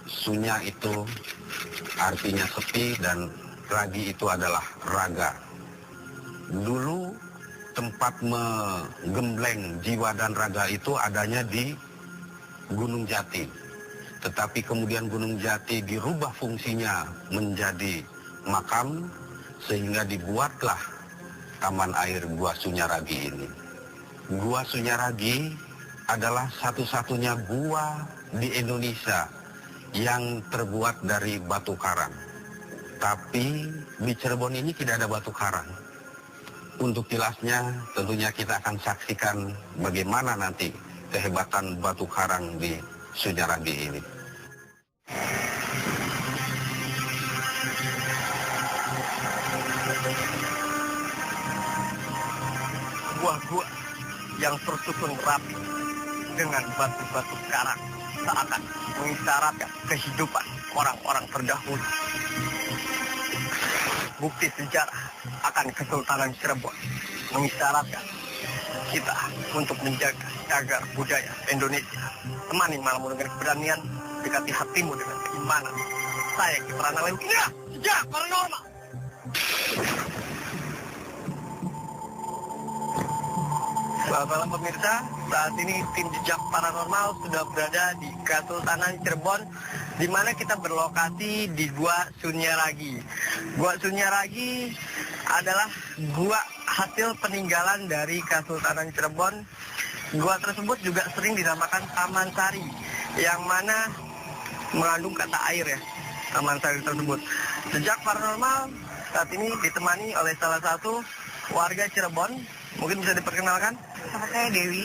Sunya itu artinya sepi dan ragi itu adalah raga. Dulu tempat menggembleng jiwa dan raga itu adanya di Gunung Jati. Tetapi kemudian Gunung Jati dirubah fungsinya menjadi makam sehingga dibuatlah taman air Gua Sunyaragi ini. Gua Sunyaragi adalah satu-satunya gua di Indonesia yang terbuat dari batu karang. Tapi di Cirebon ini tidak ada batu karang. Untuk jelasnya tentunya kita akan saksikan bagaimana nanti kehebatan batu karang di Sunyaragi ini. Gua-gua yang tersusun rapi dengan batu-batu karang seakan mengisyaratkan kehidupan orang-orang terdahulu. Bukti sejarah akan Kesultanan Cirebon mengisyaratkan kita untuk menjaga cagar budaya Indonesia. Temani malammu dengan keberanian, dekati hatimu dengan keimanan. Saya Kiprana Leukina, Sejak Paranormal. Selamat malam pemirsa, saat ini tim Jejak Paranormal sudah berada di Kesultanan Cirebon, di mana kita berlokasi di Gua Sunyaragi. Gua Sunyaragi adalah gua hasil peninggalan dari Kesultanan Cirebon. Gua tersebut juga sering dinamakan Taman Sari, yang mana mengandung kata air ya, Taman Sari tersebut. Jejak Paranormal saat ini ditemani oleh salah satu warga Cirebon. Mungkin bisa diperkenalkan? Nama saya Dewi.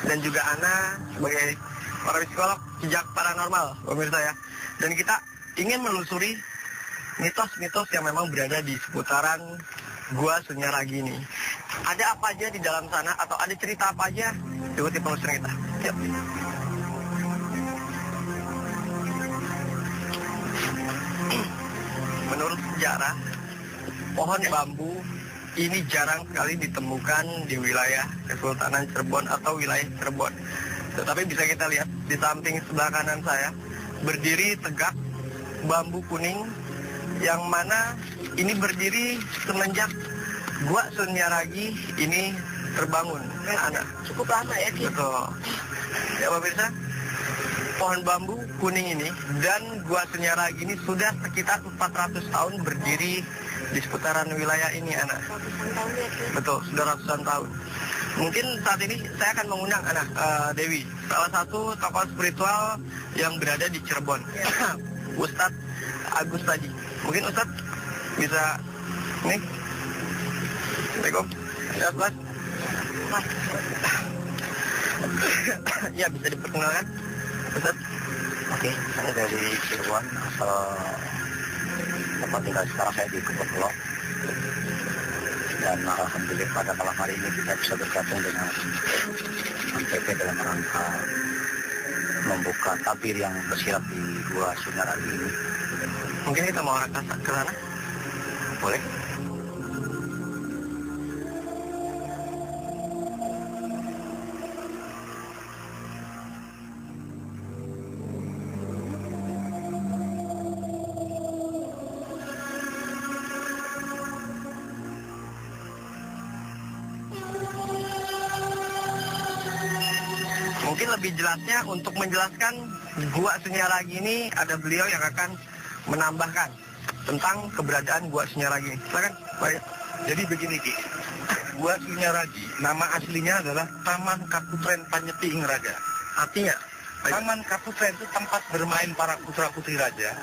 Dan juga Ana sebagai para psikolog Jejak Paranormal, pemirsa ya. Dan kita ingin menelusuri mitos-mitos yang memang berada di seputaran Gua Sunyaragi ini. Ada apa aja di dalam sana atau ada cerita apa aja? Ikuti penelusuran kita. Yuk. Menurut sejarah, pohon bambu ini jarang sekali ditemukan di wilayah Kesultanan Cirebon atau wilayah Cirebon. Tetapi bisa kita lihat di samping sebelah kanan saya, berdiri tegak bambu kuning yang mana ini berdiri semenjak Gua Sunyaragi ini terbangun. Anak. Cukup lama ya, Ki? Betul. Ya, pemirsa, pohon bambu kuning ini dan Gua Sunyaragi ini sudah sekitar 400 tahun berdiri di seputaran wilayah ini, Anak. Ratusan tahun ya, Ki? Betul, sudah ratusan tahun. Mungkin saat ini saya akan mengundang Anak Dewi, salah satu tokoh spiritual yang berada di Cirebon, ya. Ustadz Agus tadi. Mungkin Ustadz bisa nih. Assalamualaikum. Ya, Mas. Ya, bisa diperkenalkan, Ustadz? Oke, saya dari Cirebon, asal tempat tinggal sekarang saya di Kebonpelok. Dan alhamdulillah pada malam hari ini kita bisa bergabung dengan MPP dalam rangka membuka tabir yang bersirap di Gua Sunyaragi ini. Mungkin kita mau arahkan ke sana? Boleh? Mungkin lebih jelasnya untuk menjelaskan Gua Sunyaragi ini ada beliau yang akan menambahkan tentang keberadaan Gua Sunyaragi. Silakan, Pak. Jadi begini, Ki. Gua Sunyaragi, nama aslinya adalah Taman Kaputren Panyepi Ingraga. Artinya, Taman Kaputren itu tempat bermain para putra-putri raja.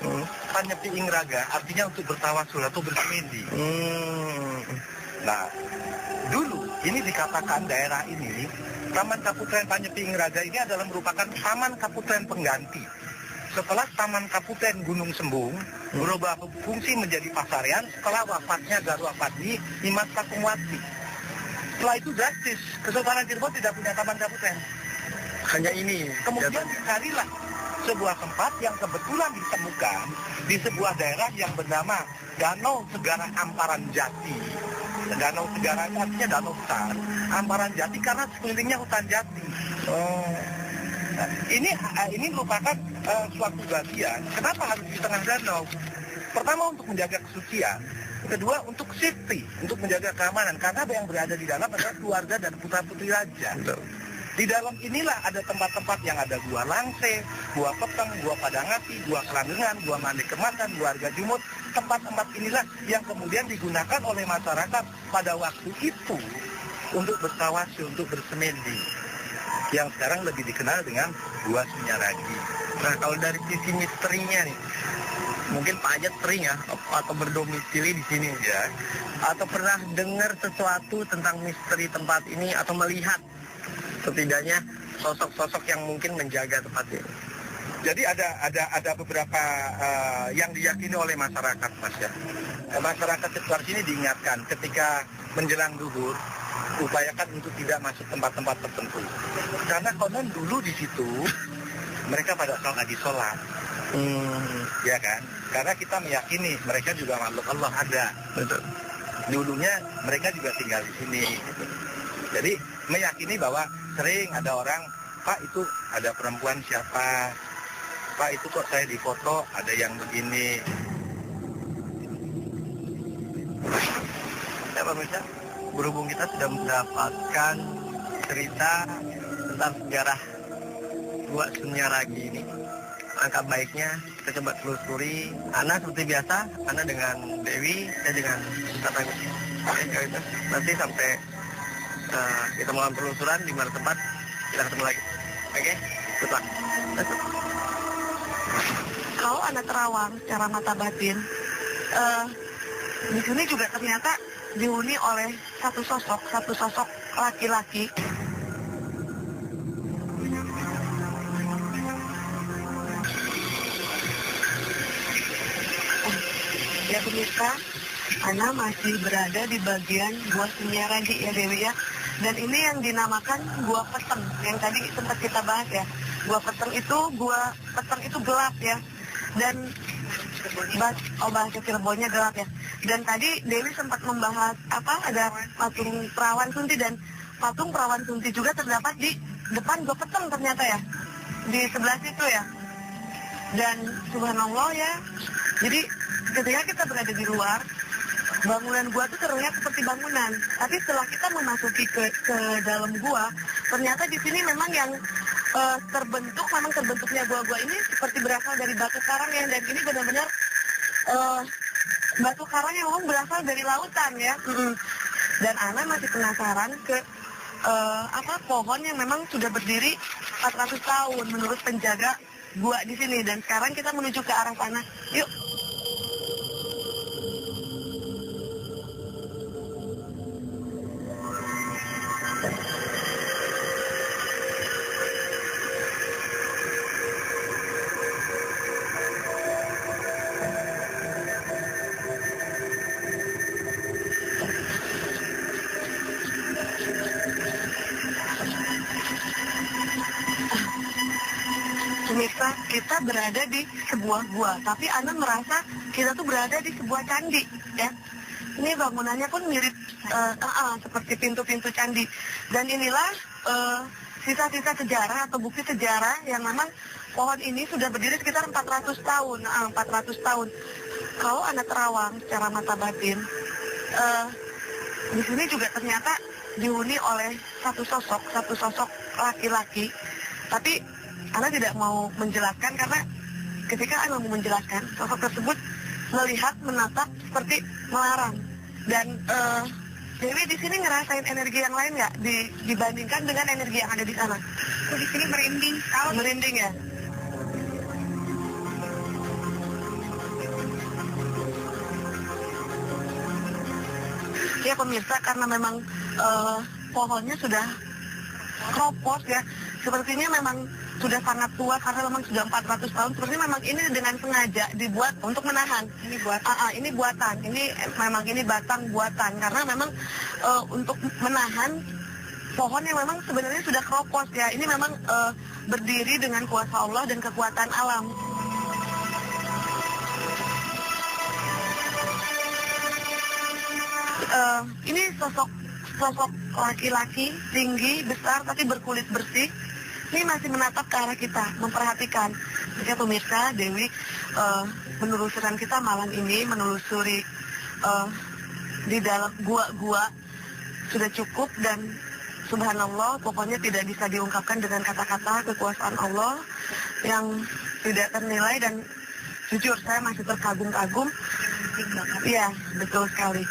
Panyepi Ingraga artinya untuk bertawasul atau bersemedi. Nah, dulu ini dikatakan daerah ini, Taman Kaputren Panyepi Ingraga ini adalah merupakan Taman Kaputren pengganti. Setelah Taman Kaputren Gunung Sembung berubah fungsi menjadi pasarian setelah wafatnya Garwapati Nimas Kakungwati. Setelah itu drastis, Kesultanan Cirebon tidak punya Taman Kaputren. hanya ini. Kemudian dicarilah sebuah tempat yang kebetulan ditemukan di sebuah daerah yang bernama Danau Segara Amparan Jati. Danau Segara artinya danau besar, Amparan Jati karena sekelilingnya hutan jati. Nah, ini merupakan suatu bagian. Kenapa harus di tengah danau? Pertama untuk menjaga kesucian, kedua untuk safety, untuk menjaga keamanan. Karena yang berada di dalam adalah keluarga dan putra-putri raja. Di dalam inilah ada tempat-tempat yang ada gua Langse, gua Peteng, gua Padangati, gua Kelanggengan, gua Mande Kematan, gua Arga Jumut. Tempat-tempat inilah yang kemudian digunakan oleh masyarakat pada waktu itu untuk bertawasi, untuk bersemedi. Yang sekarang lebih dikenal dengan Gua Sunyaragi. Nah, kalau dari sisi misterinya nih, mungkin Pak Ajat sering ya, atau berdomisili di sini ya, atau pernah dengar sesuatu tentang misteri tempat ini, atau melihat setidaknya sosok-sosok yang mungkin menjaga tempat ini. Jadi ada beberapa yang diyakini oleh masyarakat, Mas ya. Masyarakat sekitar sini diingatkan ketika menjelang duhur, upayakan untuk tidak masuk tempat-tempat tertentu. Karena konon dulu di situ mereka pada lagi sholat, ya kan? Karena kita meyakini mereka juga makhluk Allah ada. Betul. Dulunya mereka juga tinggal di sini. Gitu. Jadi meyakini bahwa sering ada orang, Pak itu ada perempuan siapa? Pak itu kok saya difoto ada yang begini. Ya pemirsa, berhubung kita sudah mendapatkan cerita tentang sejarah Gua Sunyaragi ini, angka baiknya kita coba telusuri. Ana seperti biasa, Ana dengan Dewi, saya dengan Ustaz Agus. Oke, kalau itu nanti sampai kita melakukan penelusuran di mana tempat, kita ketemu lagi. Oke, good luck. Let's go. Kalau Anda terawang secara mata batin, di sini juga ternyata dihuni oleh satu sosok laki-laki. Ya pemirsa, Ana masih berada di bagian Gua Sunyaragi ya Dewi ya. Dan ini yang dinamakan Gua Peteng, yang tadi sempat kita bahas ya. Gua Peteng itu gelap ya. Dan bahasa Cirebonnya gelap ya. Dan tadi Dewi sempat membahas ada patung perawan Sunti, dan patung perawan Sunti juga terdapat di depan Gua Peteng ternyata ya. Di sebelah situ ya. Dan subhanallah ya. Jadi ketika kita berada di luar, bangunan gua itu terlihat seperti bangunan. Tapi setelah kita memasuki ke dalam gua, ternyata di sini memang yang terbentuknya gua-gua ini seperti berasal dari batu karang ya. Dan ini benar-benar batu karang yang memang berasal dari lautan ya. Dan Ana masih penasaran ke pohon yang memang sudah berdiri 400 tahun menurut penjaga gua di sini. Dan sekarang kita menuju ke arah sana. Yuk. Pemirsa, kita berada di sebuah gua, tapi Ana merasa kita tuh berada di sebuah candi, ya. Ini bangunannya pun mirip seperti pintu-pintu candi. Dan inilah sisa-sisa sejarah atau bukti sejarah yang memang pohon ini sudah berdiri sekitar 400 tahun. 400 tahun. Kalau Ana terawang secara mata batin, di sini juga ternyata dihuni oleh satu sosok laki-laki. Tapi Ana tidak mau menjelaskan karena ketika Ana mau menjelaskan, sosok tersebut melihat, menatap seperti melarang. Dan Dewi di sini ngerasain energi yang lain nggak dibandingkan dengan energi yang ada di sana? Di sini merinding. Merinding ya. Ya pemirsa, karena memang pohonnya sudah kropos ya, sepertinya memang sudah sangat tua karena memang sudah 400 tahun. Sepertinya memang ini dengan sengaja dibuat untuk menahan. Ini buatan. Ini buatan. Ini batang buatan karena memang untuk menahan pohon yang memang sebenarnya sudah kropos ya. Ini memang berdiri dengan kuasa Allah dan kekuatan alam. Ini sosok laki-laki tinggi, besar, tapi berkulit bersih. ini masih menatap ke arah kita, memperhatikan. Jadi pemirsa, Dewi, penelusuran kita malam ini menelusuri di dalam gua-gua sudah cukup, dan subhanallah, pokoknya tidak bisa diungkapkan dengan kata-kata kekuasaan Allah yang tidak ternilai, dan jujur saya masih terkagum-kagum. Iya, betul sekali.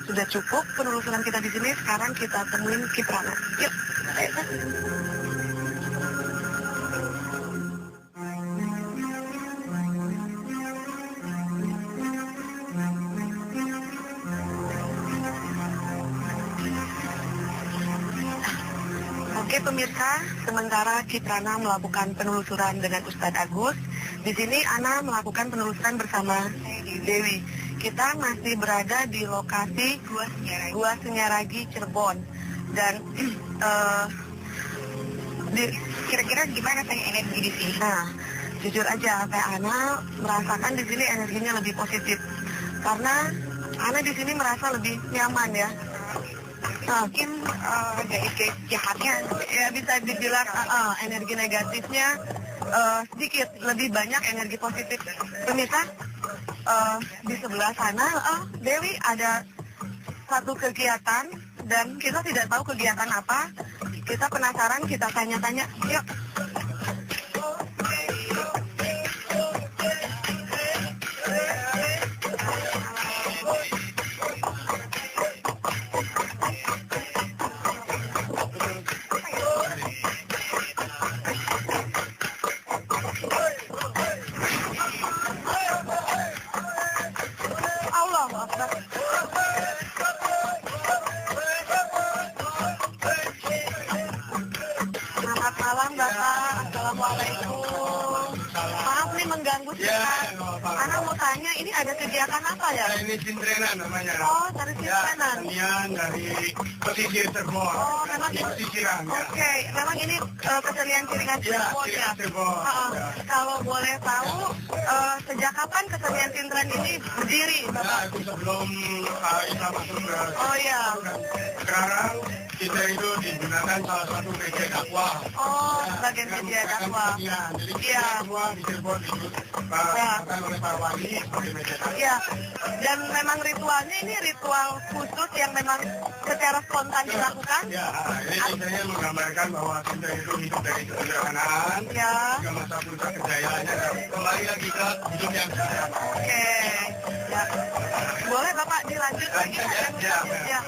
Sudah cukup penelusuran kita di sini. Sekarang kita temuin Kiprana. Yuk, ayo. Oke pemirsa, sementara Kiprana melakukan penelusuran dengan Ustadz Agus, di sini Ana melakukan penelusuran bersama Dewi. Kita masih berada di lokasi Gua Sunyaragi Cirebon, dan kira-kira gimana saya energi di sini? Nah, jujur aja, kayak Ana merasakan di sini energinya lebih positif, karena Ana di sini merasa lebih nyaman ya. Mungkin energi jahatnya ya bisa dibilang energi negatifnya sedikit lebih banyak, energi positif. Pemirsa, di sebelah sana Dewi ada satu kegiatan, dan kita tidak tahu kegiatan apa. Kita penasaran, kita tanya-tanya. Yuk. Malam Bapak, Assalamualaikum. Maaf nih mengganggu sebentar. Anak mau tanya, ini ada kegiatan apa ya? Ini sintrenan namanya. Oh, tari sintrenan. Kesenian dari pesisir Cirebon. Oh, memang ini. Pesisiran. Oke, memang ini kesenian Ciringan Cirebon ya. Cirebon. Kalau boleh tahu, sejak kapan kesenian sintren ini berdiri, Bapak? Ya, itu sebelum Islam masuk ke. Oh ya. Sekarang kita itu digunakan salah satu media dakwah. Oh, sebagai media dakwah. Jadi kita Iya. semua di Cirebon digunakan oleh para wali sebagai media dakwah. Ya, dan memang ritualnya ini ritual khusus yang memang secara spontan dilakukan. Ya, ini biasanya menggambarkan bahwa kita itu hidup dari kesederhanaan, Ya. ke masa puncak kejayaannya, dan kembali lagi ke hidup yang sederhana. Oke, ya. Boleh Bapak dilanjut lagi? Ya. Ya.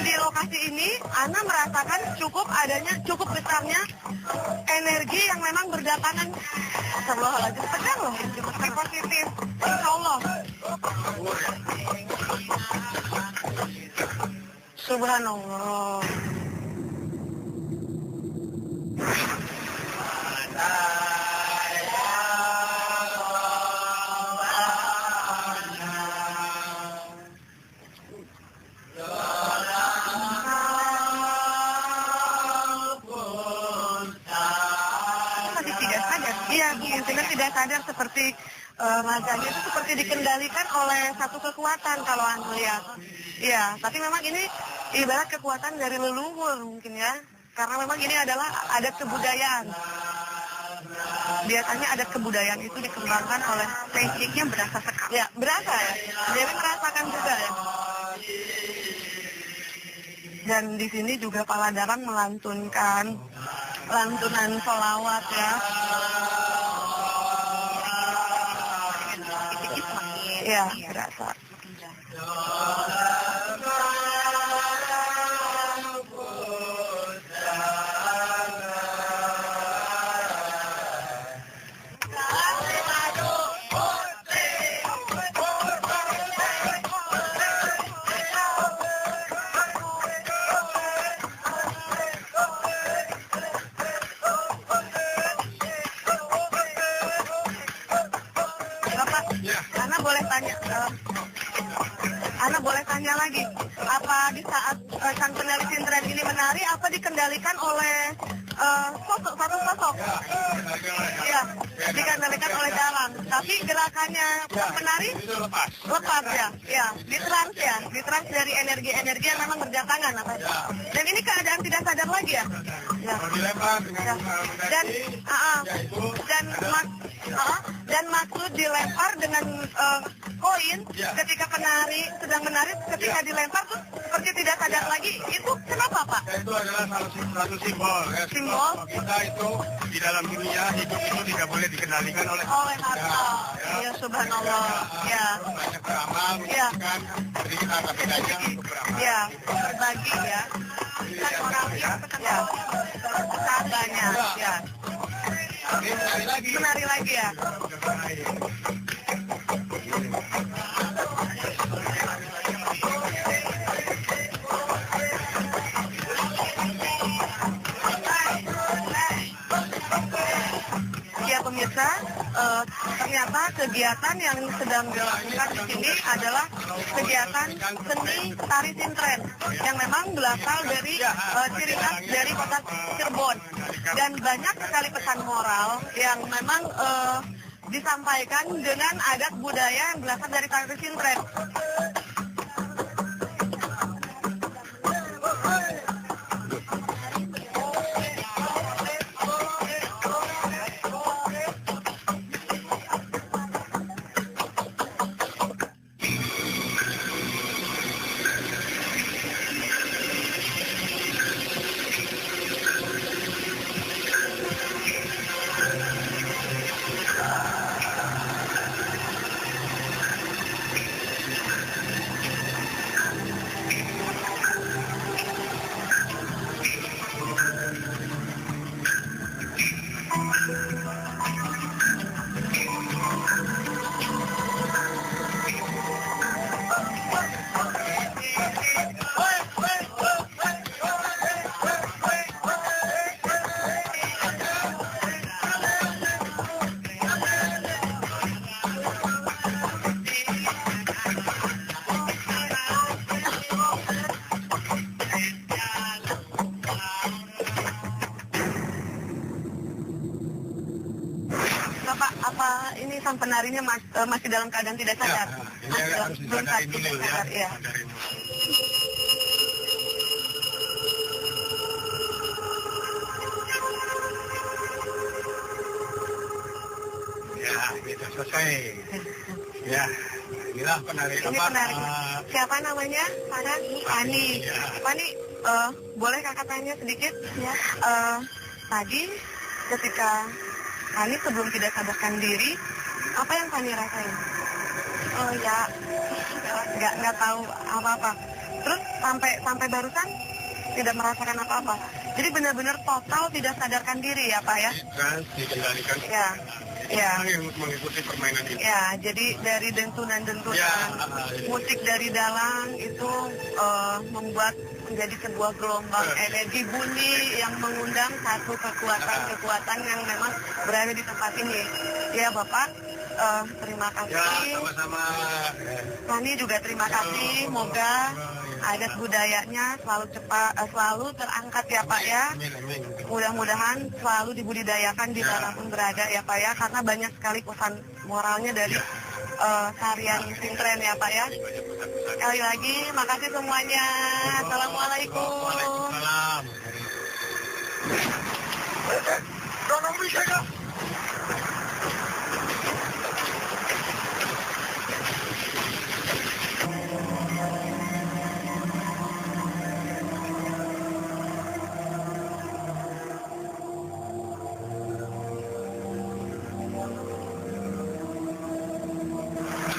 Di lokasi ini, Ana merasakan cukup besarnya energi yang memang berdatangan. Astagfirullahaladzim, tegang loh, positif. Insya Allah. Subhanallah. Masih tidak sadar. Iya, mungkin tidak sadar, seperti raganya itu seperti dikendalikan oleh satu kekuatan kalau Anda lihat. Iya, tapi memang ini ibarat kekuatan dari leluhur mungkin ya. Karena memang ini adalah adat kebudayaan. Biasanya adat kebudayaan itu dikembangkan oleh basicnya berasa sekali. Ya, berasa ya. Jadi merasakan juga ya. Dan di sini juga Paladarang melantunkan lantunan sholawat ya. Iya, berasa. Bapak, Ya. tanya, Ana boleh tanya lagi, apa di saat sang penari sintren ini menari, apa dikendalikan oleh satu sosok? Ya, dikendalikan oleh dalang. Tapi gerakannya sang penari lepas ya, ditrans dari energi-energi yang memang berdatangan apa? Dan ini keadaan tidak sadar lagi ya. Ya. Dan maksud dilempar dengan koin ketika penari sedang menari, ketika dilempar tuh seperti tidak sadar lagi, itu kenapa Pak? Itu adalah satu simbol. Ya, Simbol? Kita itu di dalam dunia hidup itu tidak boleh dikendalikan oleh harta. Ya subhanallah. Ya. banyak beramal, kan? Jadi kita akan bedanya untuk beramal. Ya, berbagi ya. Kan orang yang banyak ya. Menari lagi ya. Ya pemirsa, ternyata kegiatan yang sedang dilakukan di sini adalah kegiatan seni tari sintren yang memang berasal dari ciri khas dari kota Cirebon, dan banyak sekali pesan moral yang memang disampaikan dengan adat budaya yang berasal dari tari sintren. Apa ini sang penarinya masih dalam keadaan tidak sadar? Belum sadar, ya. Ya, kita selesai. Ya, inilah penari. Ini penari. Siapa namanya? Pani. Pani, boleh kakak tanya sedikit? Ya. Tadi ketika Pani sebelum tidak sadarkan diri, apa yang Pani rasain? Oh ya, nggak tahu apa-apa. Terus sampai barusan tidak merasakan apa-apa. Jadi benar-benar total tidak sadarkan diri ya Pak ya? Dikendalikan. Ya. Ya. Yang mengikuti permainan ini. Ya, jadi dari dentunan-dentunan musik dari dalang itu membuat menjadi sebuah gelombang energi bunyi yang mengundang satu kekuatan yang memang berada di tempat ini. Ya Bapak, terima kasih. Ya, sama-sama. Kami juga terima kasih. Semoga adat budayanya selalu terangkat ya Pak ya. Mudah-mudahan selalu dibudidayakan di dimanapun berada ya Pak ya, karena banyak sekali pesan moralnya dari tarian sintren ya Pak ya. Sekali lagi makasih semuanya. Assalamualaikum. Waalaikumsalam.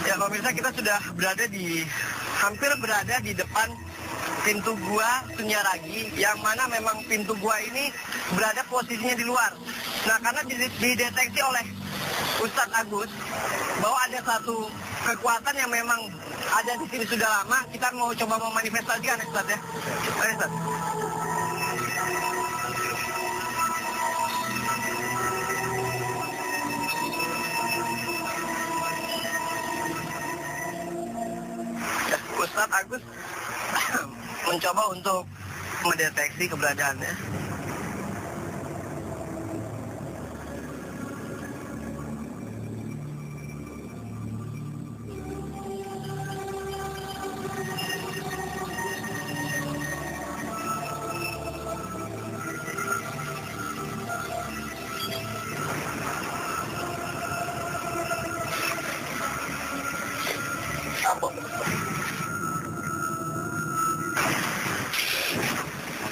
Ya pemirsa, kita sudah hampir berada di depan pintu gua Sunyaragi, yang mana memang pintu gua ini berada posisinya di luar. Nah, karena dideteksi oleh Ustadz Agus bahwa ada satu kekuatan yang memang ada di sini sudah lama, kita mau coba memanifestasikan ya Ustadz ya. Ayo Ustadz. Ustadz Agus mencoba untuk mendeteksi keberadaannya.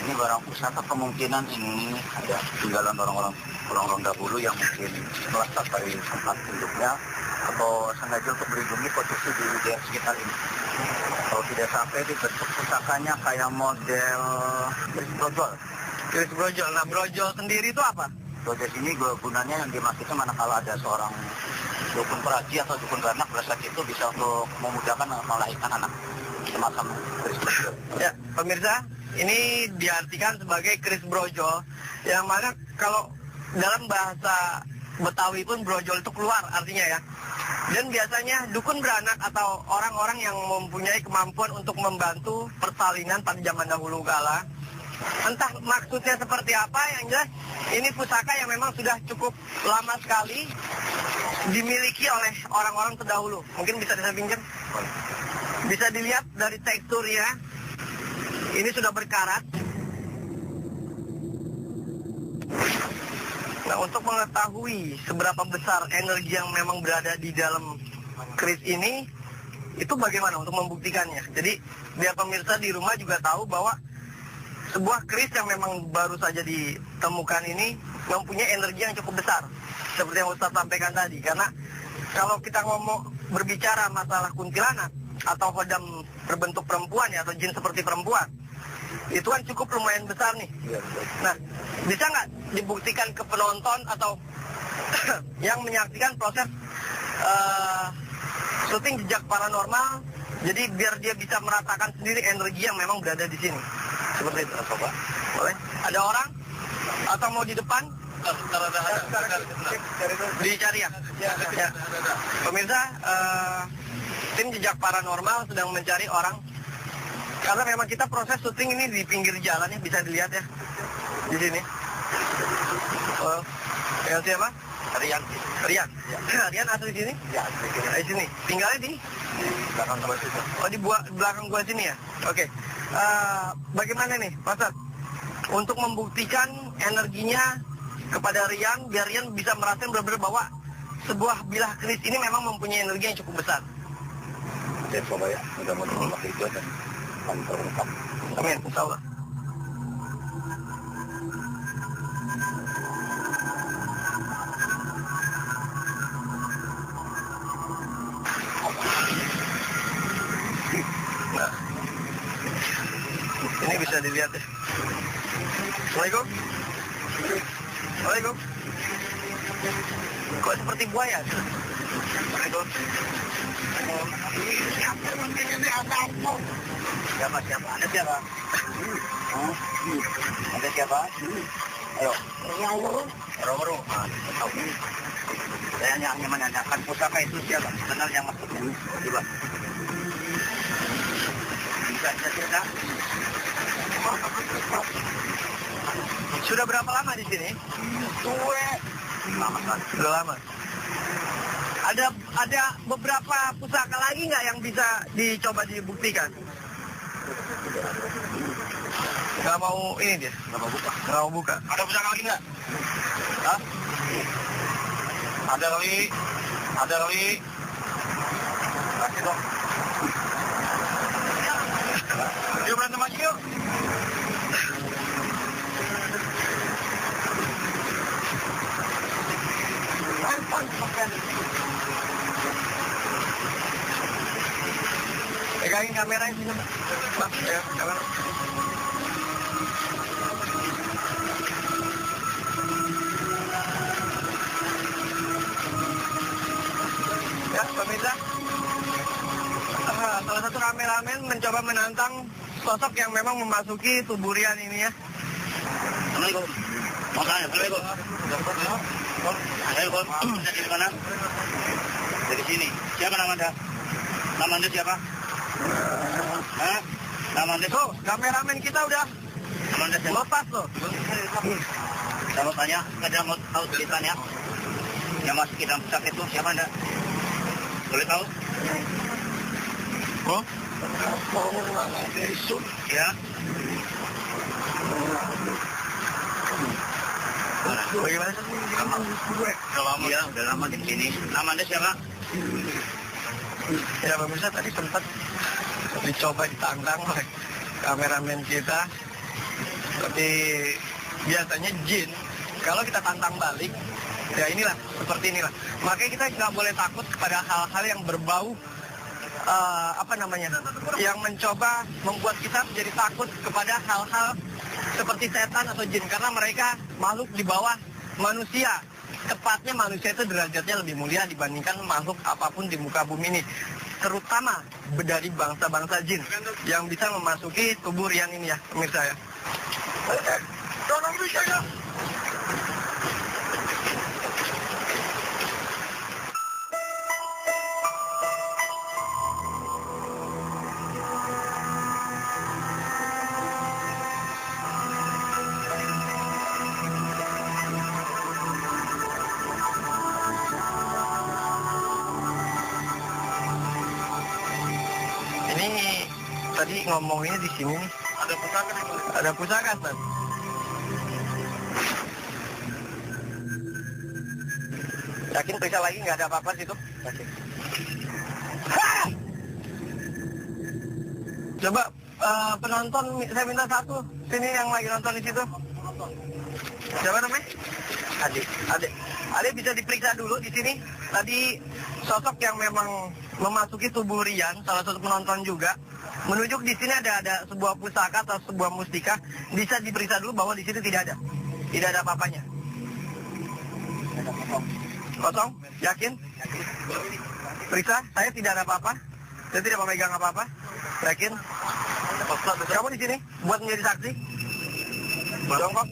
Ini barang pusaka, kemungkinan ini ada tinggalan orang-orang dahulu yang mungkin melesat dari tempat induknya atau sengaja untuk melindungi posisi di daerah sekitar ini. Kalau tidak sampai dibentuk pusakanya kayak model keris brojol. Keris brojol. Nah, brojol sendiri itu apa? Brojol ini gunanya yang dimaksudnya manakala ada seorang dukun peraji atau dukun beranak berasa itu bisa untuk memudahkan melahirkan anak, semacam keris brojol. Ya, pemirsa, ini diartikan sebagai keris brojol, yang mana kalau dalam bahasa Betawi pun brojol itu keluar artinya ya. Dan biasanya dukun beranak atau orang-orang yang mempunyai kemampuan untuk membantu persalinan pada zaman dahulu kala, entah maksudnya seperti apa, yang jelas ini pusaka yang memang sudah cukup lama sekali dimiliki oleh orang-orang terdahulu. Mungkin bisa saya pinjam? Bisa dilihat dari teksturnya, ini sudah berkarat. Nah, untuk mengetahui seberapa besar energi yang memang berada di dalam keris ini, itu bagaimana untuk membuktikannya? Jadi, biar pemirsa di rumah juga tahu bahwa sebuah keris yang memang baru saja ditemukan ini mempunyai energi yang cukup besar, seperti yang Ustadz sampaikan tadi. Karena kalau kita ngomong berbicara masalah kuntilanak atau hodam berbentuk perempuan ya, atau jin seperti perempuan, itu kan cukup lumayan besar nih. Nah, bisa nggak dibuktikan ke penonton atau yang menyaksikan proses syuting Jejak Paranormal, jadi biar dia bisa merasakan sendiri energi yang memang berada di sini. Seperti itu, coba. Boleh? Ada orang? Atau mau di depan? Dicari ya? Ya. Pemirsa, tim Jejak Paranormal sedang mencari orang. Karena memang kita proses syuting ini di pinggir jalan ya, bisa dilihat ya. Di sini. Oh, yang siapa? Rian. Rian? Ya. Rian asli sini? Ya, asli sini. Di sini. Tinggalnya di? Belakang gua sini. Oh, di belakang gua sini ya? Oke. Bagaimana nih, Pak Ustadz? Untuk membuktikan energinya kepada Rian, biar Rian bisa merasakan benar-benar bahwa sebuah bilah keris ini memang mempunyai energi yang cukup besar. Ya, coba ya. Mudah-mudahan Allah itu dan terungkap. Amin, insya Allah. Nah, ini bisa dilihat ya. Assalamualaikum. Assalamualaikum. Kok seperti buaya? Assalamualaikum. Siapa? Ada siapa? Ada siapa? Ayo. Roro. Saya hanya menanyakan pusaka itu siapa? Kenal yang maksudnya? Coba. Bisa cerita? Sudah berapa lama di sini? Lama sekali. Sudah lama. Ada beberapa pusaka lagi nggak yang bisa dicoba dibuktikan? Nggak mau ini dia? Nggak mau buka. Nggak mau buka. Ada pusaka lagi nggak? Hah? Ada lagi. Kasih dong. Yuk berantem lagi yuk. Pegangin kameranya sini, Bang. Ya, kamera. Ya, pemirsa. Salah satu kameramen mencoba menantang sosok yang memang memasuki tubuh Rian ini ya. Assalamualaikum. Makanya, Assalamualaikum. Assalamualaikum. Dari mana? Dari sini. Siapa nama Anda? Nama Anda siapa? Tuh, kameramen kita udah lepas loh. Saya mau tanya, ada mau tahu ceritanya? Yang masuk ke dalam pesawat itu siapa anda? Boleh tahu? Oh? Ya. Bagaimana? Udah lama di sini. Nama anda siapa? Ya pemirsa, tadi sempat dicoba ditantang oleh kameramen kita. Tapi biasanya jin, kalau kita tantang balik, ya inilah, seperti inilah. Makanya kita nggak boleh takut kepada hal-hal yang berbau, yang mencoba membuat kita menjadi takut kepada hal-hal seperti setan atau jin. Karena mereka makhluk di bawah manusia. Tepatnya manusia itu derajatnya lebih mulia dibandingkan makhluk apapun di muka bumi ini. Terutama dari bangsa-bangsa jin yang bisa memasuki tubuh Rian ini ya, pemirsa ya. Tolong dijaga. Ini tadi ngomonginnya di sini nih. Ada pusaka nih. Ada pusaka, Ustaz. Yakin periksa lagi nggak ada apa-apa situ? Yakin. Coba penonton, saya minta satu. Sini yang lagi nonton di situ. Siapa namanya? Adik bisa diperiksa dulu di sini. Tadi sosok yang memang memasuki tubuh Rian, salah satu penonton juga, menunjuk di sini ada sebuah pusaka atau sebuah mustika. Bisa diperiksa dulu bahwa di sini tidak ada apa-apanya. Kosong? Yakin? Periksa, saya tidak ada apa-apa. Saya tidak memegang apa-apa. Yakin? Kamu di sini buat menjadi saksi? Jongkok.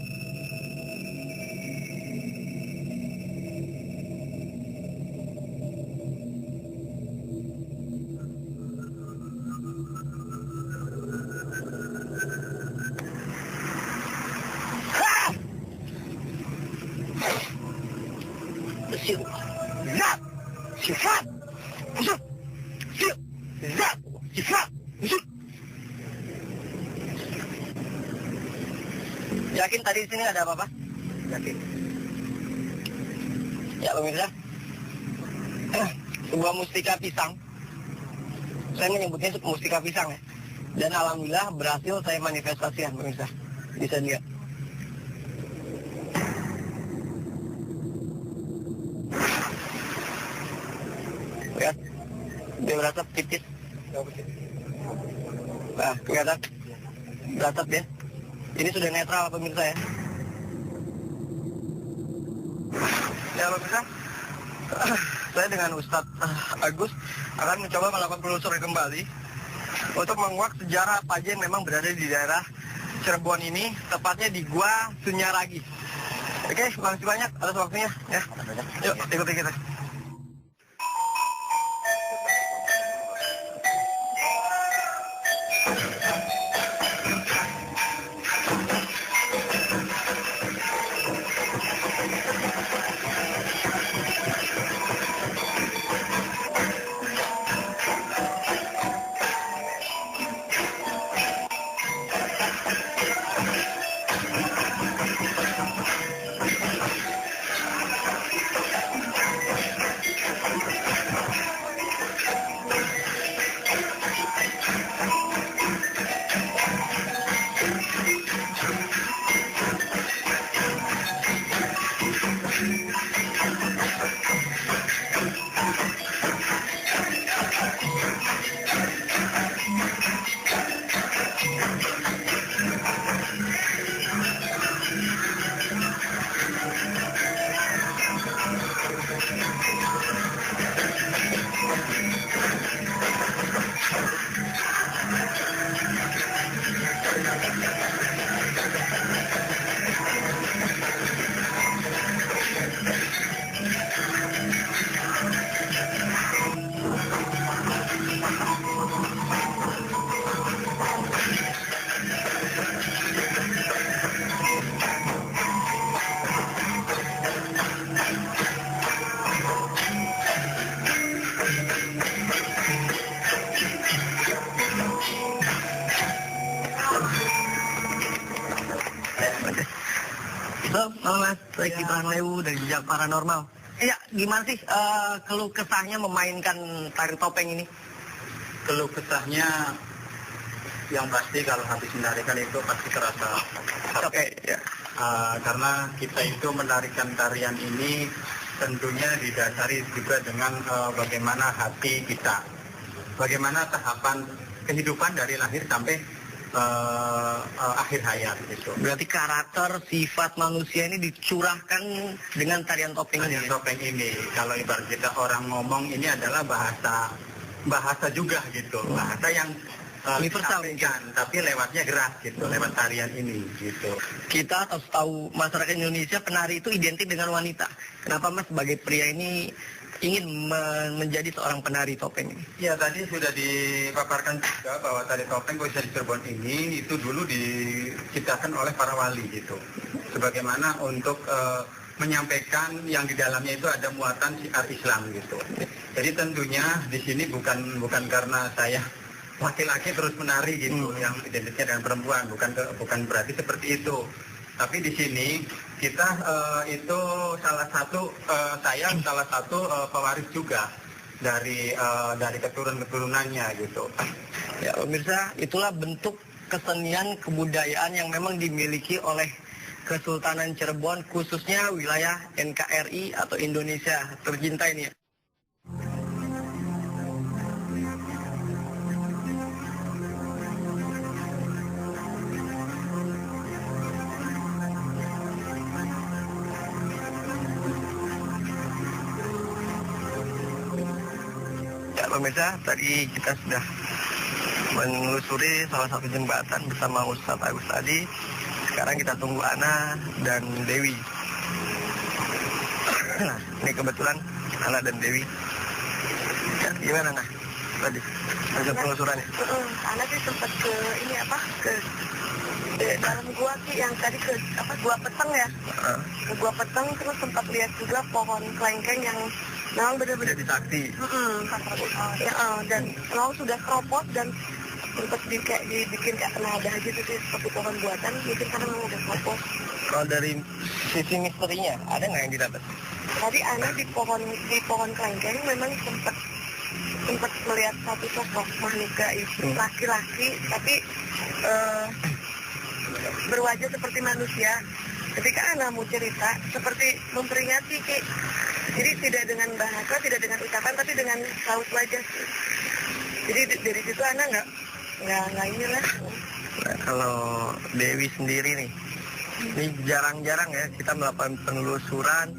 Yakin tadi di sini ada apa-apa? Yakin. Ya pemirsa, sebuah mustika pisang. Saya menyebutnya itu mustika pisang ya. Dan alhamdulillah berhasil saya manifestasikan pemirsa. Bisa lihat. Lihat, dia beratap tipis. Nah, kelihatan beratap dia. Ini sudah netral pemirsa ya. Ya pemirsa, saya dengan Ustadz Agus akan mencoba melakukan penelusuran kembali untuk menguak sejarah apa aja yang memang berada di daerah Cirebon ini, tepatnya di Gua Sunyaragi. Oke, makasih banyak atas waktunya ya. Yuk, ikuti kita. Halo Mas, saya Kipran Lewu dari Jejak Paranormal. Iya, gimana sih keluh kesahnya memainkan tari topeng ini? Keluh kesahnya yang pasti kalau habis menarikan itu pasti terasa capek ya. Karena kita itu menarikan tarian ini tentunya didasari juga dengan bagaimana hati kita, bagaimana tahapan kehidupan dari lahir sampai akhir hayat gitu. Berarti karakter, sifat manusia ini dicurahkan dengan tarian topeng ini. Topeng ini, kalau ibarat kita orang ngomong ini adalah bahasa juga gitu, bahasa yang universal disampaikan, tapi lewatnya gerak gitu, lewat tarian ini gitu. Kita atau tahu masyarakat Indonesia penari itu identik dengan wanita. Kenapa Mas sebagai pria ini ingin menjadi seorang penari topeng ini? Ya, tadi sudah dipaparkan juga bahwa tari topeng Koisa di Cirebon ini itu dulu diciptakan oleh para wali gitu. Sebagaimana untuk menyampaikan yang di dalamnya itu ada muatan syiar Islam gitu. Jadi tentunya di sini bukan karena saya laki-laki terus menari gitu, yang identiknya dengan perempuan, bukan berarti seperti itu. Tapi di sini kita itu salah satu pewaris juga dari keturunannya gitu. Ya pemirsa, itulah bentuk kesenian kebudayaan yang memang dimiliki oleh Kesultanan Cirebon, khususnya wilayah NKRI atau Indonesia tercinta ini. Pemirsa, tadi kita sudah menelusuri salah satu jembatan bersama Ustadz Agus tadi. Sekarang kita tunggu Ana dan Dewi. Nah, ini kebetulan Ana dan Dewi. Ya, gimana Ana? Tadi ada penelusurannya. Ana sih sempat ke dalam gua sih yang tadi gua peteng ya. Ke gua peteng terus sempat lihat juga pohon kelengkeng yang memang benar-benar disakti. Dan memang sudah keropos dan sempat dibikin kayak penadah gitu sih, seperti pohon buatan mungkin karena memang udah keropos. Kalau dari sisi misterinya ada nggak yang didapat? Tadi Ana di pohon kelengkeng memang sempat melihat satu sosok makhluk gaib, laki-laki tapi berwajah seperti manusia. Ketika Ana mau cerita seperti memperingati jadi tidak dengan bahasa, tidak dengan ucapan, tapi dengan raut wajah. Jadi dari situ Ana nggak inilah. Nah, kalau Dewi sendiri nih, ini jarang-jarang ya kita melakukan penelusuran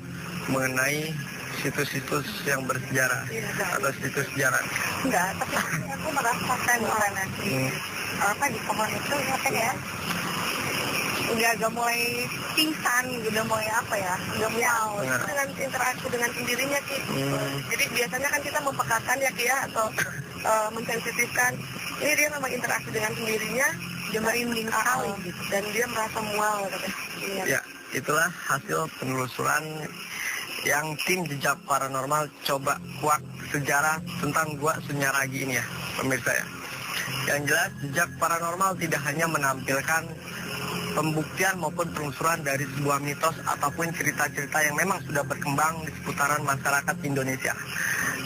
mengenai situs-situs yang bersejarah atau situs sejarah. Enggak, tapi aku merasakan di pohon itu ya. Udah mulai pingsan, udah mulai dengan interaksi dengan sendirinya Ki. Jadi biasanya kan kita mempekatkan ya Ki ya, atau mensensitifkan. Ini dia memang interaksi dengan sendirinya, dia merinding sekali gitu, dan dia merasa mual gitu. Ya, itulah hasil penelusuran yang tim Jejak Paranormal coba kuak sejarah tentang Gua Sunyaragi ini ya, pemirsa ya. Yang jelas Jejak Paranormal tidak hanya menampilkan pembuktian maupun penelusuran dari sebuah mitos ataupun cerita-cerita yang memang sudah berkembang di seputaran masyarakat Indonesia.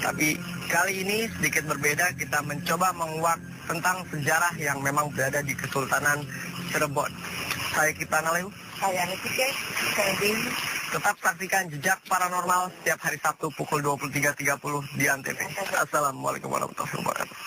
Tapi kali ini sedikit berbeda, kita mencoba menguak tentang sejarah yang memang berada di Kesultanan Cirebon. Saya Kipran Lewu. Saya Anissa, saya Dewi. Tetap saksikan Jejak Paranormal setiap hari Sabtu pukul 23.30 di Antv. Assalamualaikum warahmatullahi wabarakatuh.